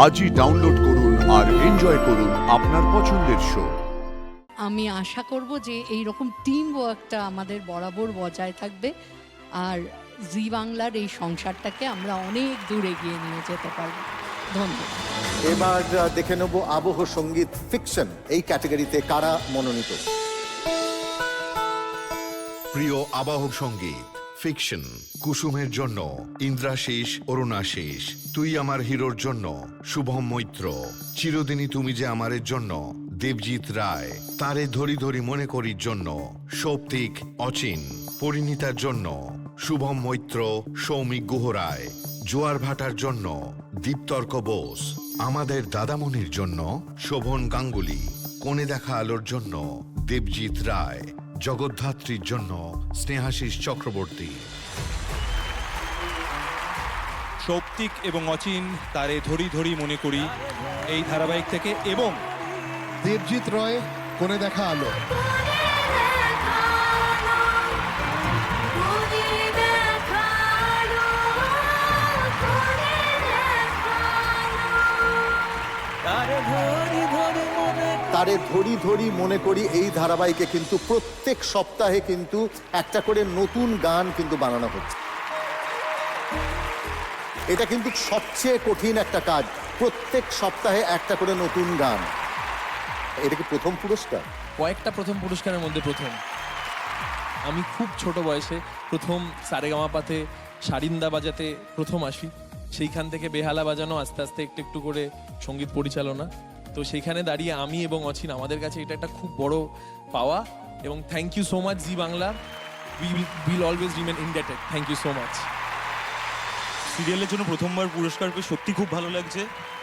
আজই ডাউনলোড করুন আর এনজয় করুন আপনার পছন্দের শো। আমি আশা করব যে এই রকম টিম ওয়ার্কটা আমাদের বরাবর বজায় থাকবে আর জি বাংলার এই সংসারটাকে আমরা অনেক দূর এগিয়ে নিয়ে যেতে পারবো। ধন্যবাদ। এবার দেখে নেব আবহ সঙ্গীত ফিকশন এই ক্যাটাগরিতে কারা মনোনীত। প্রিয় আবাহক সঙ্গীত ফিকশন কুসুমের জন্য ইন্দ্রাশিস অরুণাশিস, তুই আমার হিরোর জন্য শুভম মৈত্র, চিরদিনই তুমি যে আমারের জন্য দেবজিৎ রায়, তারে ধরি ধরি মনে করির জন্য সৌপ্তিক অচিন, পরিণীতার জন্য শুভম মৈত্র সৌমিক গুহরায়, জোয়ার ভাটার জন্য দীপতর্ক বোস, আমাদের দাদামণির জন্য শোভন গাঙ্গুলি, কোণে দেখা আলোর জন্য দেবজিৎ রায়, জগদ্ধাত্রীর জন্য স্নেহাশিস চক্রবর্তী। সৌপ্তিক এবং অচিন তারে ধরি ধরি মনে করি এই ধারাবাহিক থেকে, এবং দেবজিৎ রয় কোণে দেখা আলো। তারে ধরি ধরি মনে করি এই ধারাবাহিকে কিন্তু প্রত্যেক সপ্তাহে কিন্তু একটা করে নতুন গান কিন্তু বানানো হচ্ছে। এটা কিন্তু সবচেয়ে কঠিন একটা কাজ, প্রত্যেক সপ্তাহে একটা করে নতুন গান। এটা কি প্রথম পুরস্কার? কয়েকটা প্রথম পুরস্কারের মধ্যে প্রথম। আমি খুব ছোট বয়সে প্রথম সারেগামাপাতে সারিন্দা বাজাতে প্রথম আসি, সেইখান থেকে বেহালা বাজানো, আস্তে আস্তে একটু একটু করে সঙ্গীত পরিচালনা। তো সেইখানে দাঁড়িয়ে আমি এবং অচিন, আমাদের কাছে এটা একটা খুব বড় পাওয়া, এবং thank you so much Zee Bangla, will always remain indebted. Thank you so much. সিরিয়ালের জন্য প্রথমবার পুরস্কার পেয়ে সত্যি খুব ভালো লাগছে।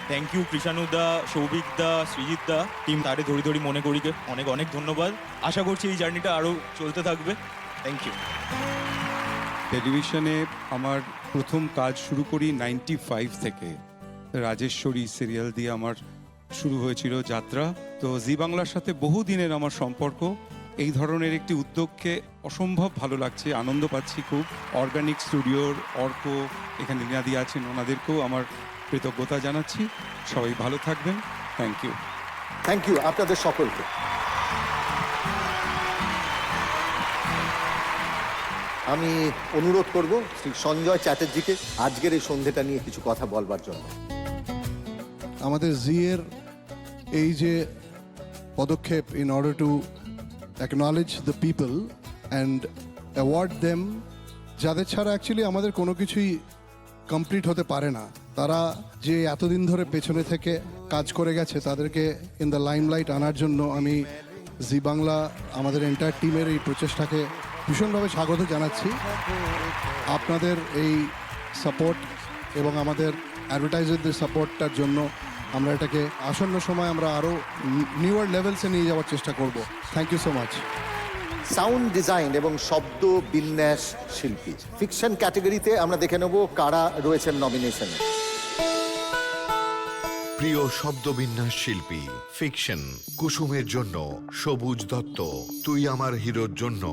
Thank you Krishanu da, Souvik da, Srijit da, team তারে ধরি ধরি মনে করিকে অনেক অনেক ধন্যবাদ। আশা করছি এই জার্নিটা আরও চলতে থাকবে। Thank you. টেলিভিশনে আমার প্রথম কাজ শুরু করি 95 থেকে। রাজেশ্বরী সিরিয়াল দিয়ে আমার শুরু হয়েছিল যাত্রা। তো জি বাংলার সাথে বহুদিনের আমার সম্পর্ক। এই ধরনের একটি উদ্যোগকে অসম্ভব ভালো লাগছে, আনন্দ পাচ্ছি খুব। অর্গানিক স্টুডিওর অর্ক, এখানে রিনাদি আছেন, ওনাদেরকেও আমার কৃতজ্ঞতা জানাচ্ছি। সবাই ভালো থাকবেন। Thank you. থ্যাংক ইউ আপনাদের সকলকে। আমি অনুরোধ করব শ্রী সঞ্জয় চ্যাটার্জিকে আজকের এই সন্ধ্যেটা নিয়ে কিছু কথা বলবার জন্য। আমাদের জি এর এই যে পদক্ষেপ in order to acknowledge the people and award them, যাদের ছাড়া অ্যাকচুয়ালি আমাদের কোনো কিছুই কমপ্লিট হতে পারে না, তারা যে এতদিন ধরে পেছনে থেকে কাজ করে গেছে, তাদেরকে ইন দ্য লাইমলাইট আনার জন্য আমি জি বাংলা আমাদের এন্টায়ার টিমের এই প্রচেষ্টাকে ভীষণভাবে স্বাগত জানাচ্ছি। আপনাদের এই সাপোর্ট এবং আমাদের অ্যাডভার্টাইজারদের সাপোর্টটার জন্য আমরা এটাকে আসন্ন সময় আমরা আরও নিউয়ার লেভেলসে নিয়ে যাওয়ার চেষ্টা করব। Thank you so much. Sound design এবং শব্দ বিন্যাস শিল্পী ফিকশন ক্যাটাগরিতে আমরা দেখে নেব কারা রয়েছেন নমিনেশনে। প্রিয় শব্দবিন্যাস শিল্পী ফিকশন কুসুমের জন্য সবুজ দত্ত, তুই আমার হিরোর জন্য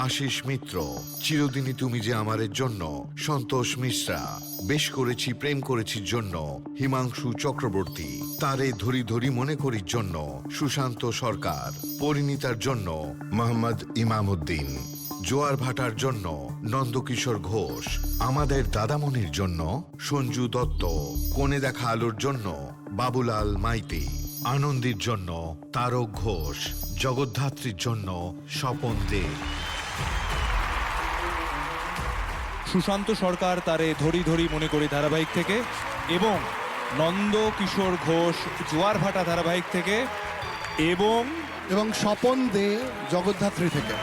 আশিস মিত্র, চিরদিনই তুমি যে আমারের জন্য সন্তোষ মিশ্রা, বেশ করেছি প্রেম করেছির জন্য হিমাংশু চক্রবর্তী, তারে ধরি ধরি মনে করির জন্য সুশান্ত সরকার, পরিণীতার জন্য মোহাম্মদ ইমামউদ্দিন, জোয়ার ভাটার জন্য নন্দকিশোর ঘোষ, আমাদের দাদামণির জন্য সঞ্জু দত্ত, কোণে দেখা আলোর জন্য বাবুলাল মাইতি, আনন্দির জন্য তারক ঘোষ, জগদ্ধাত্রীর জন্য স্বপন দে। সুশান্ত সরকার তারে ধরি ধরি মনে করি ধারাবাহিক থেকে, এবং নন্দ কিশোর ঘোষ জোয়ার ভাটা ধারাবাহিক থেকে, এবং স্বপন দে জগদ্ধাত্রী থেকে।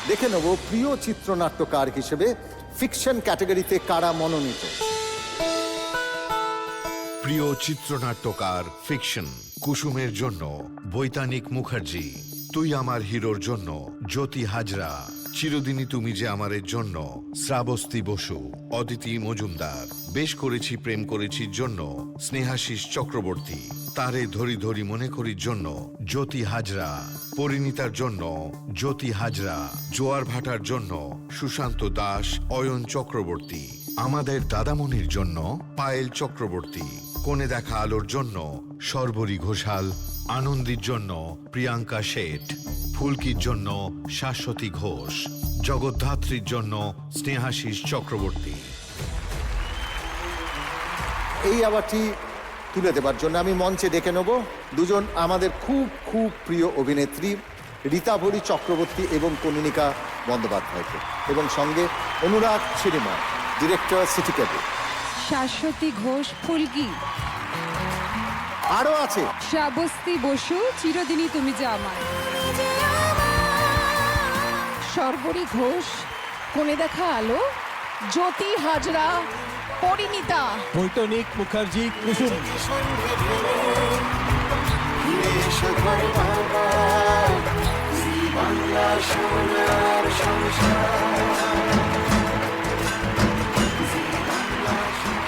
দেখে নেব প্রিয় চিত্রনাট্যকার হিসেবে ফিকশন ক্যাটাগরিতে কারা মনোনীত। প্রিয় চিত্রনাট্যকার ফিকশন কুসুমের জন্য বৈতানিক মুখার্জি, তুই আমার হিরোর জন্য জ্যোতি হাজরা, চিরদিনই তুমি যে আমারের জন্য শ্রাবস্তী বসু, অদিতি মজুমদার, বেশ করেছি প্রেম করেছির জন্য স্নেহাশিস চক্রবর্তী, তারে ধরি ধরি মনে করির জন্য জ্যোতি হাজরা, পরিণীতার জন্য জ্যোতি হাজরা, জোয়ার ভাটার জন্য সুশান্ত দাস, অয়ন চক্রবর্তী, আমাদের দাদামণির জন্য পায়েল চক্রবর্তী, কোণে দেখা আলোর জন্য সর্বরী ঘোষাল, আনন্দির জন্য প্রিয়াঙ্কা শেঠ, ফুলকির জন্য শাশ্বতী ঘোষ, জগদ্ধাত্রীর জন্য স্নেহাশিস চক্রবর্তী। এই অ্যাওয়ার্ডটি তুলে দেবার জন্য আমি মঞ্চে ডেকে নেব দুজন আমাদের খুব খুব প্রিয় অভিনেত্রী রীতাভরি চক্রবর্তী এবং কনীনিকা বন্দ্যোপাধ্যায়কে, এবং সঙ্গে অনুরাগ সিনেমা, ডিরেক্টর সিটি কেবল। শাশ্বতী ঘোষ ফুলকি, আরও আছে শ্রাবস্তি বসু চিরদিনই তুমি যে আমার, সর্বরী ঘোষ কোণে দেখা আলো, জ্যোতি হাজরা, পরিণীতা, বৈতনিক মুখার্জি কুসুম।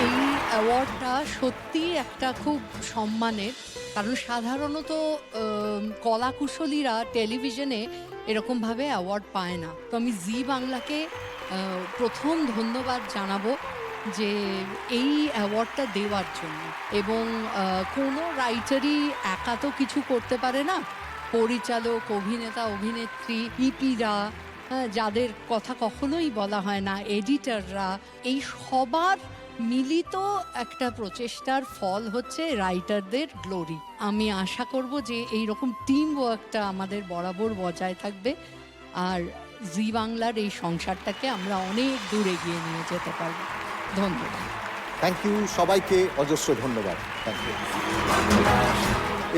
এই অ্যাওয়ার্ডটা সত্যি একটা খুব সম্মানের, কারণ সাধারণত কলাকুশলীরা টেলিভিশনে এরকমভাবে অ্যাওয়ার্ড পায় না। তো আমি জি বাংলাকে প্রথম ধন্যবাদ জানাবো যে এই অ্যাওয়ার্ডটা দেওয়ার জন্য। এবং কোনো রাইটারই একা তো কিছু করতে পারে না, পরিচালক, অভিনেতা, অভিনেত্রী, ইপিরা, যাদের কথা কখনোই বলা হয় না, এডিটররা, এই সবার মিলিত একটা প্রচেষ্টার ফল হচ্ছে রাইটারদের গ্লোরি। আমি আশা করব যে এই রকম টিম ওয়ার্কটা আমাদের বরাবর বজায় থাকবে, আর জি বাংলার এই সংসারটাকে আমরা অনেক দূর এগিয়ে নিয়ে যেতে পারবো। ধন্যবাদ। থ্যাংক ইউ সবাইকে, অজস্র ধন্যবাদ। Thank you.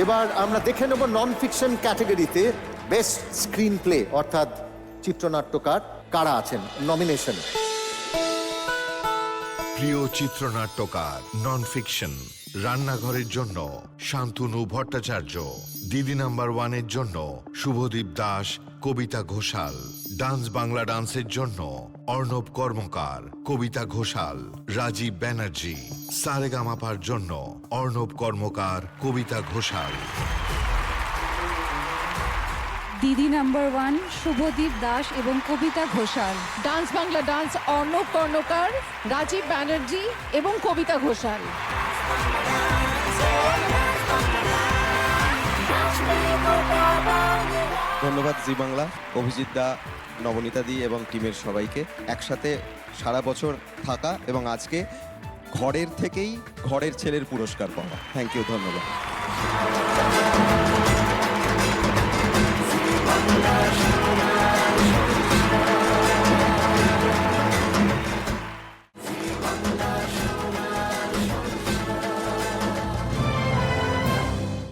এবার আমরা দেখে নেব নন ফিকশন ক্যাটাগরিতে বেস্ট স্ক্রিন প্লে অর্থাৎ চিত্রনাট্যকার কারা আছেন নমিনেশন। প্রিয় চিত্রনাট্যকার নন ফিকশন, রান্নাঘরের জন্য শান্তনু ভট্টাচার্য, দিদি নাম্বার 1-এর জন্য শুভদীপ দাস, কবিতা ঘোষাল, ডান্স বাংলা ডান্সের জন্য অর্ণব কর্মকার, কবিতা ঘোষাল, রাজীব ব্যানার্জি, সারেগামাপার জন্য অর্ণব কর্মকার, কবিতা ঘোষাল। দিদি নাম্বার 1 শুভদীপ দাস এবং কবিতা ঘোষাল, ডান্স বাংলা ডান্স অর্ণব কর্ণকার, রাজীব ব্যানার্জি এবং কবিতা ঘোষাল। ধন্যবাদ জি বাংলা, অভিজিৎ দা, নবনীতা দি এবং টিমের সবাইকে। একসাথে সারা বছর থাকা এবং আজকে ঘরের থেকেই ঘরের ছেলের পুরস্কার পাওয়া। থ্যাংক ইউ, ধন্যবাদ।